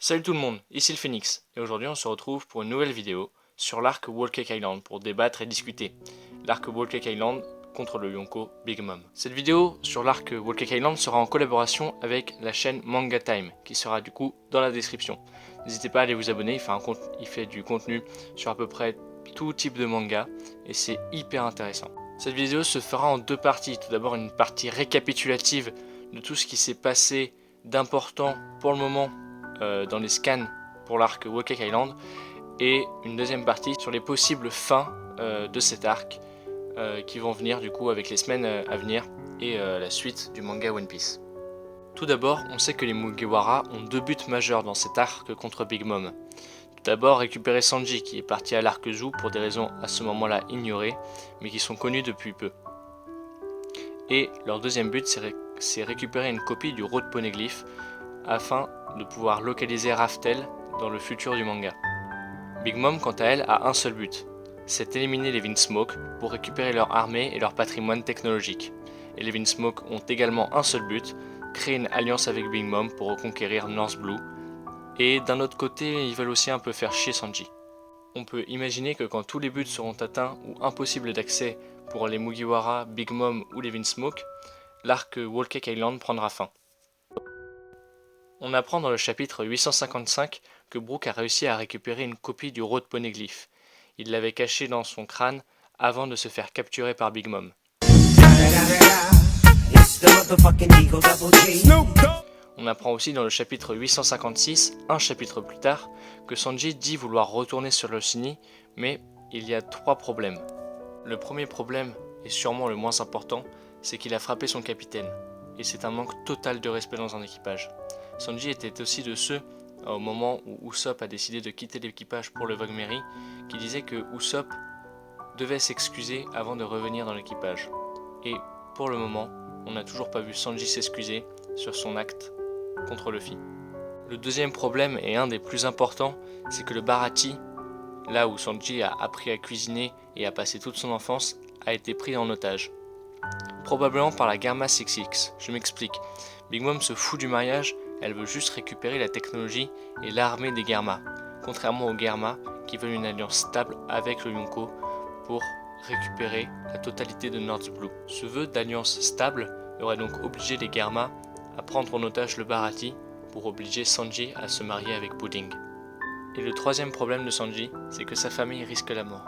Salut tout le monde, ici le Phoenix, et aujourd'hui on se retrouve pour une nouvelle vidéo sur l'arc Whole Cake Island pour débattre et discuter. L'arc Whole Cake Island contre le Yonko Big Mom. Cette vidéo sur l'arc Whole Cake Island sera en collaboration avec la chaîne Manga Time, qui sera du coup dans la description. N'hésitez pas à aller vous abonner, il fait du contenu sur à peu près tout type de manga, et c'est hyper intéressant. Cette vidéo se fera en deux parties. Tout d'abord une partie récapitulative de tout ce qui s'est passé d'important pour le moment dans les scans pour l'arc Whole Cake Island, et une deuxième partie sur les possibles fins de cet arc qui vont venir du coup avec les semaines à venir et la suite du manga One Piece. Tout d'abord, on sait que les Mugiwara ont deux buts majeurs dans cet arc contre Big Mom. Tout d'abord, récupérer Sanji qui est parti à l'arc Zou pour des raisons à ce moment-là ignorées, mais qui sont connues depuis peu. Et leur deuxième but, c'est récupérer une copie du Road Poneglyph afin de pouvoir localiser Raftel dans le futur du manga. Big Mom, quant à elle, a un seul but, c'est éliminer les Vinsmoke pour récupérer leur armée et leur patrimoine technologique. Et les Vinsmoke ont également un seul but, créer une alliance avec Big Mom pour reconquérir North Blue. Et d'un autre côté, ils veulent aussi un peu faire chier Sanji. On peut imaginer que quand tous les buts seront atteints ou impossibles d'accès pour les Mugiwara, Big Mom ou les Vinsmoke, l'arc Whole Cake Island prendra fin. On apprend dans le chapitre 855 que Brook a réussi à récupérer une copie du Road Poneglyph. Il l'avait caché dans son crâne avant de se faire capturer par Big Mom. On apprend aussi dans le chapitre 856, un chapitre plus tard, que Sanji dit vouloir retourner sur le Shinny, mais il y a trois problèmes. Le premier problème, et sûrement le moins important, c'est qu'il a frappé son capitaine, et c'est un manque total de respect dans un équipage. Sanji était aussi de ceux, au moment où Usopp a décidé de quitter l'équipage pour le Vogue Mary, qui disait que Usopp devait s'excuser avant de revenir dans l'équipage. Et pour le moment, on n'a toujours pas vu Sanji s'excuser sur son acte contre Luffy. Le deuxième problème, et un des plus importants, c'est que le Baratie, là où Sanji a appris à cuisiner et a passé toute son enfance, a été pris en otage. Probablement par la Garma 66, je m'explique. Big Mom se fout du mariage, elle veut juste récupérer la technologie et l'armée des Garma, contrairement aux Garma qui veulent une alliance stable avec le Yonko pour récupérer la totalité de North Blue. Ce vœu d'alliance stable aurait donc obligé les Garma à prendre en otage le Baratie pour obliger Sanji à se marier avec Pudding. Et le troisième problème de Sanji, c'est que sa famille risque la mort.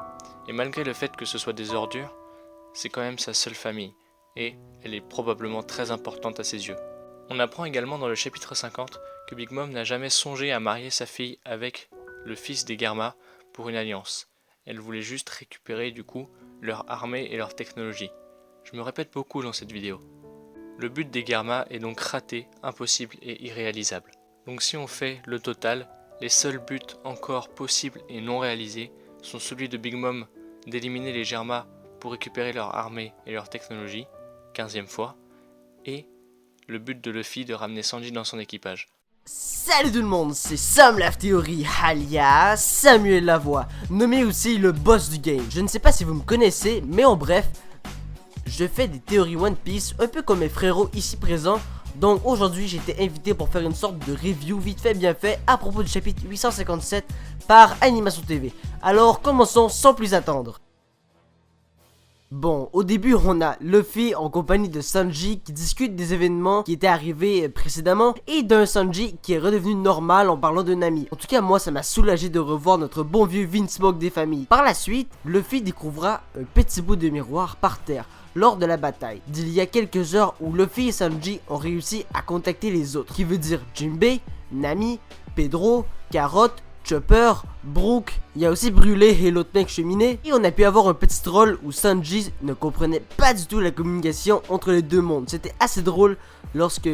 Et malgré le fait que ce soit des ordures, c'est quand même sa seule famille, et elle est probablement très importante à ses yeux. On apprend également dans le chapitre 50 que Big Mom n'a jamais songé à marier sa fille avec le fils des Garma pour une alliance. Elle voulait juste récupérer du coup leur armée et leur technologie. Je me répète beaucoup dans cette vidéo. Le but des Garma est donc raté, impossible et irréalisable. Donc si on fait le total, les seuls buts encore possibles et non réalisés sont celui de Big Mom d'éliminer les Garma pour récupérer leur armée et leur technologie, 15e fois, et le but de Luffy de ramener Sanji dans son équipage. Salut tout le monde, c'est Sam Love Theory alias Samuel Lavoie, nommé aussi le boss du game. Je ne sais pas si vous me connaissez, mais en bref, je fais des théories One Piece un peu comme mes frérots ici présents. Donc aujourd'hui j'ai été invité pour faire une sorte de review vite fait bien fait à propos du chapitre 857 par Animation TV. Alors commençons sans plus attendre. Bon, au début on a Luffy en compagnie de Sanji qui discute des événements qui étaient arrivés précédemment et d'un Sanji qui est redevenu normal en parlant de Nami. En tout cas moi ça m'a soulagé de revoir notre bon vieux Vinsmoke des familles. Par la suite, Luffy découvrira un petit bout de miroir par terre lors de la bataille d'il y a quelques heures où Luffy et Sanji ont réussi à contacter les autres, qui veut dire Jinbei, Nami, Pedro, Carotte, Chopper, Brook, il y a aussi Brûlé et l'autre mec cheminée. Et on a pu avoir un petit troll où Sanji ne comprenait pas du tout la communication entre les deux mondes. C'était assez drôle lorsque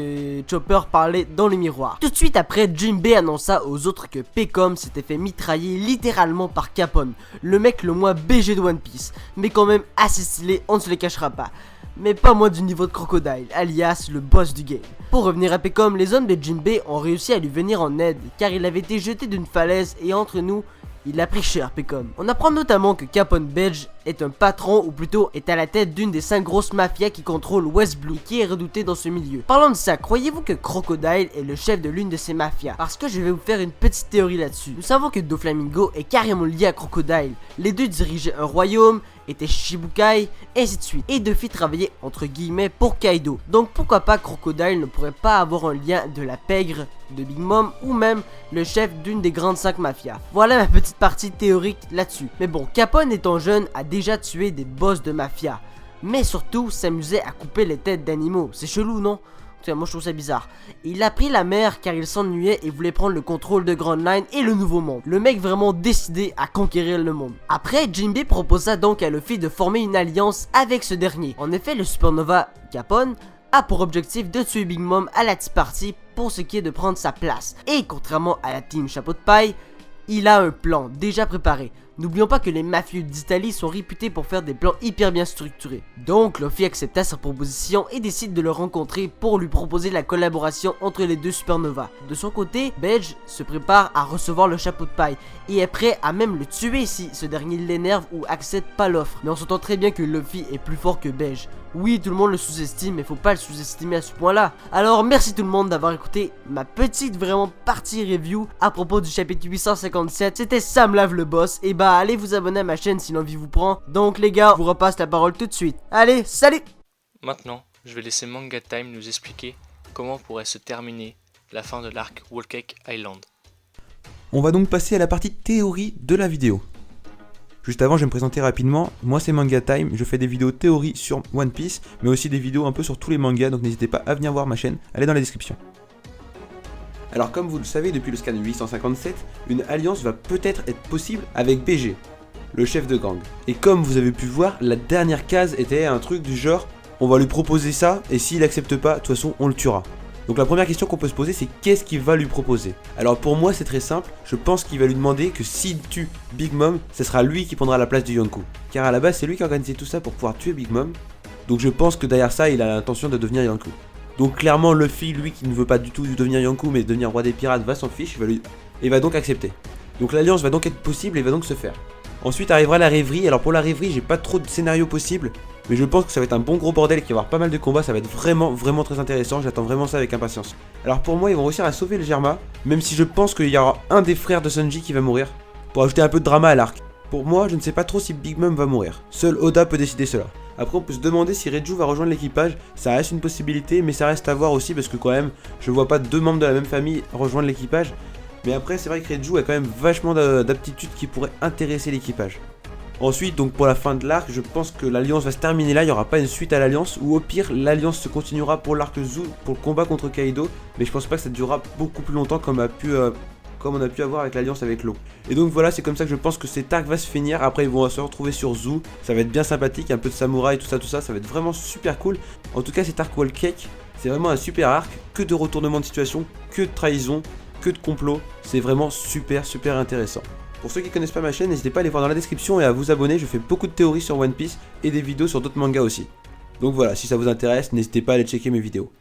Chopper parlait dans le miroir. Tout de suite après, Jinbei annonça aux autres que Pecom s'était fait mitrailler littéralement par Capone, le mec le moins BG de One Piece, mais quand même assez stylé, on ne se le cachera pas. Mais pas moins du niveau de Crocodile, alias le boss du game. Pour revenir à Pecom, les hommes de Jinbei ont réussi à lui venir en aide, car il avait été jeté d'une falaise et entre nous, Il a pris cher, Pécom. On apprend notamment que Capone Belge est un patron, ou plutôt est à la tête d'une des 5 grosses mafias qui contrôlent West Blue, qui est redoutée dans ce milieu. Parlant de ça, croyez-vous que Crocodile est le chef de l'une de ces mafias? Parce que je vais vous faire une petite théorie là-dessus. Nous savons que Doflamingo est carrément lié à Crocodile. Les deux dirigeaient un royaume, étaient Shichibukai, ainsi de suite. Et Duffy travaillait entre guillemets pour Kaido. Donc pourquoi pas Crocodile ne pourrait pas avoir un lien de la pègre de Big Mom ou même le chef d'une des grandes 5 mafias. Voilà ma petite partie théorique là-dessus. Mais bon, Capone étant jeune a déjà tué des boss de mafia. Mais surtout s'amusait à couper les têtes d'animaux. C'est chelou, non? Moi je trouve ça bizarre. Il a pris la mer car il s'ennuyait et voulait prendre le contrôle de Grand Line et le Nouveau Monde. Le mec vraiment décidé à conquérir le monde. Après, Jinbei proposa donc à Luffy de former une alliance avec ce dernier. En effet, le Supernova Capone a pour objectif de tuer Big Mom à la Tea Party pour ce qui est de prendre sa place. Et contrairement à la team Chapeau de Paille, il a un plan déjà préparé. N'oublions pas que les mafieux d'Italie sont réputés pour faire des plans hyper bien structurés. Donc Luffy accepta sa proposition et décide de le rencontrer pour lui proposer la collaboration entre les deux supernovas. De son côté, Belge se prépare à recevoir le chapeau de paille et est prêt à même le tuer si ce dernier l'énerve ou accepte pas l'offre. Mais on s'entend très bien que Luffy est plus fort que Belge. Oui, tout le monde le sous-estime, mais faut pas le sous-estimer à ce point-là. Alors merci tout le monde d'avoir écouté ma petite vraiment partie review à propos du chapitre 857. C'était Sam Lave le boss. Et bah allez vous abonner à ma chaîne si l'envie vous prend. Donc les gars, je vous repasse la parole tout de suite. Allez, salut! Maintenant, je vais laisser Manga Time nous expliquer comment pourrait se terminer la fin de l'arc Whole Cake Island. On va donc passer à la partie théorie de la vidéo. Juste avant, je vais me présenter rapidement. Moi, c'est Manga Time. Je fais des vidéos théorie sur One Piece, mais aussi des vidéos un peu sur tous les mangas. Donc n'hésitez pas à venir voir ma chaîne. Elle est dans la description. Alors, comme vous le savez, depuis le scan 857, une alliance va peut-être être possible avec BG, le chef de gang. Et comme vous avez pu voir, la dernière case était un truc du genre on va lui proposer ça, et s'il accepte pas, de toute façon, on le tuera. Donc la première question qu'on peut se poser, c'est qu'est-ce qu'il va lui proposer? Alors pour moi c'est très simple, je pense qu'il va lui demander que s'il tue Big Mom, ce sera lui qui prendra la place de Yonkou. Car à la base c'est lui qui a organisé tout ça pour pouvoir tuer Big Mom, donc je pense que derrière ça il a l'intention de devenir Yonkou. Donc clairement Luffy, lui qui ne veut pas du tout devenir Yonkou mais devenir roi des pirates, va s'en fiche et va donc accepter. Donc l'alliance va donc être possible et va donc se faire. Ensuite arrivera la rêverie. Alors pour la rêverie j'ai pas trop de scénarios possibles, mais je pense que ça va être un bon gros bordel, qu'il va y avoir pas mal de combats, ça va être vraiment très intéressant, j'attends vraiment ça avec impatience. Alors pour moi ils vont réussir à sauver le Germa, même si je pense qu'il y aura un des frères de Sanji qui va mourir, pour ajouter un peu de drama à l'arc. Pour moi je ne sais pas trop si Big Mom va mourir, seul Oda peut décider cela. Après on peut se demander si Reiju va rejoindre l'équipage, ça reste une possibilité mais ça reste à voir aussi parce que quand même je vois pas deux membres de la même famille rejoindre l'équipage. Mais après c'est vrai que Reiju a quand même vachement d'aptitudes qui pourraient intéresser l'équipage. Ensuite donc pour la fin de l'arc je pense que l'alliance va se terminer là, il n'y aura pas une suite à l'alliance, ou au pire l'alliance se continuera pour l'arc Zou, pour le combat contre Kaido, mais je pense pas que ça durera beaucoup plus longtemps comme on a pu avoir avec l'alliance avec l'eau. Et donc voilà, c'est comme ça que je pense que cet arc va se finir. Après ils vont se retrouver sur Zou, ça va être bien sympathique, un peu de samouraï, tout ça, ça va être vraiment super cool. En tout cas cet arc Whole Cake, c'est vraiment un super arc, que de retournement de situation, que de trahison, que de complot, c'est vraiment super intéressant. Pour ceux qui connaissent pas ma chaîne, n'hésitez pas à aller voir dans la description et à vous abonner, je fais beaucoup de théories sur One Piece et des vidéos sur d'autres mangas aussi. Donc voilà, si ça vous intéresse, n'hésitez pas à aller checker mes vidéos.